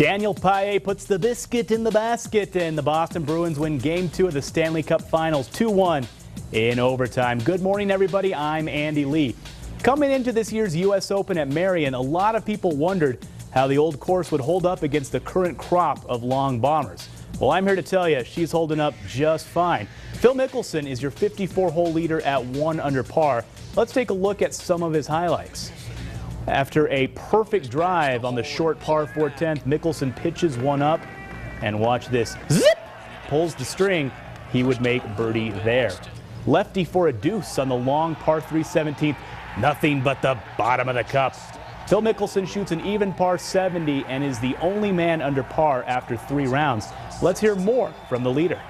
Daniel Paille puts the biscuit in the basket, and the Boston Bruins win Game 2 of the Stanley Cup Finals 2-1 in overtime. Good morning, everybody. I'm Andy Lee. Coming into this year's U.S. Open at Marion, a lot of people wondered how the old course would hold up against the current crop of long bombers. Well, I'm here to tell you she's holding up just fine. Phil Mickelson is your 54-hole leader at 1 under par. Let's take a look at some of his highlights. After a perfect drive on the short par 4 10th, Mickelson pitches one up, and watch this. Zip! Pulls the string. He would make birdie there. Lefty for a deuce on the long par 3 17th. Nothing but the bottom of the cup. Phil Mickelson shoots an even par 70 and is the only man under par after 3 rounds. Let's hear more from the leader.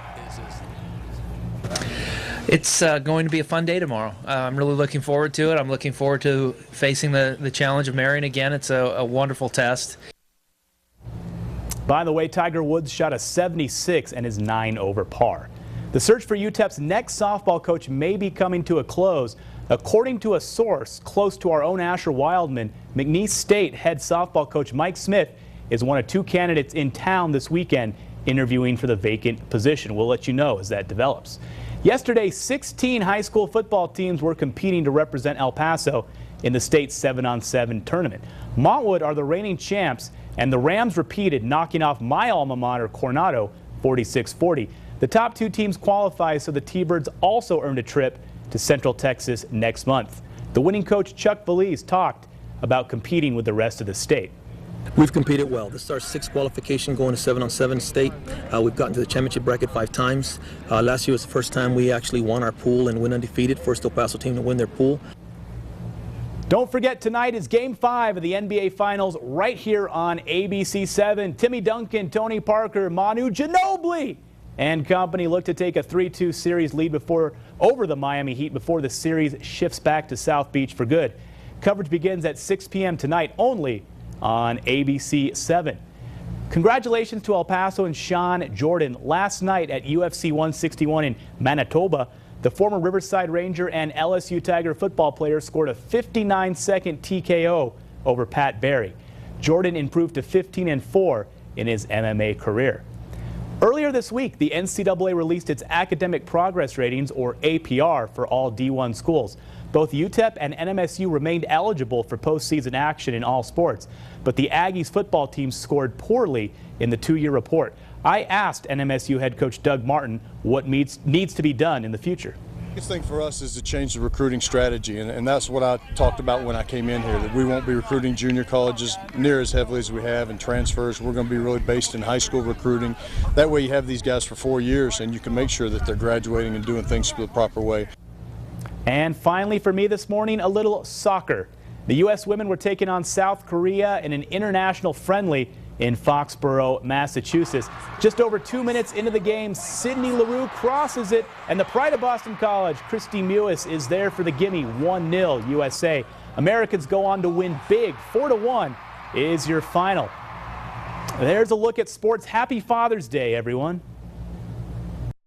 It's going to be a fun day tomorrow. I'm really looking forward to it. I'm looking forward to facing the challenge of Marion again. It's a wonderful test. By the way, Tiger Woods shot a 76 and is 9 over par. The search for UTEP's next softball coach may be coming to a close. According to a source close to our own Asher Wildman, McNeese State head softball coach Mike Smith is one of 2 candidates in town this weekend interviewing for the vacant position. We'll let you know as that develops. Yesterday, 16 high school football teams were competing to represent El Paso in the state's 7-on-7 tournament. Montwood are the reigning champs, and the Rams repeated, knocking off my alma mater, Coronado, 46-40. The top 2 teams qualify, so the T-Birds also earned a trip to Central Texas next month. The winning coach, Chuck Belize, talked about competing with the rest of the state. We've competed well. This is our 6th qualification going to 7-on-7 state. We've gotten to the championship bracket 5 times. Last year was the first time we actually won our pool and went undefeated. First El Paso team to win their pool. Don't forget, tonight is Game 5 of the NBA Finals right here on ABC 7. Timmy Duncan, Tony Parker, Manu Ginobili and company look to take a 3-2 series lead over the Miami Heat before the series shifts back to South Beach for good. Coverage begins at 6 p.m. tonight only on ABC 7. Congratulations to El Paso and Sean Jordan. Last night at UFC 161 in Manitoba, the former Riverside Ranger and LSU Tiger football player scored a 59-second TKO over Pat Barry. Jordan improved to 15-4 in his MMA career. Earlier this week, the NCAA released its Academic Progress Ratings, or APR, for all D1 schools. Both UTEP and NMSU remained eligible for postseason action in all sports, but the Aggies football team scored poorly in the 2-year report. I asked NMSU head coach Doug Martin what needs to be done in the future. The biggest thing for us is to change the recruiting strategy, and that's what I talked about when I came in here, that we won't be recruiting junior colleges near as heavily as we have, and transfers. We're going to be really based in high school recruiting. That way you have these guys for 4 years and you can make sure that they're graduating and doing things the proper way. And finally for me this morning, a little soccer. The U.S. women were taking on South Korea in an international friendly in Foxborough, Massachusetts. Just over 2 minutes into the game, Sydney LaRue crosses it, and the pride of Boston College, Christy Mewis, is there for the gimme. 1-0 USA. Americans go on to win big. 4-1 is your final. There's a look at sports. Happy Father's Day, everyone.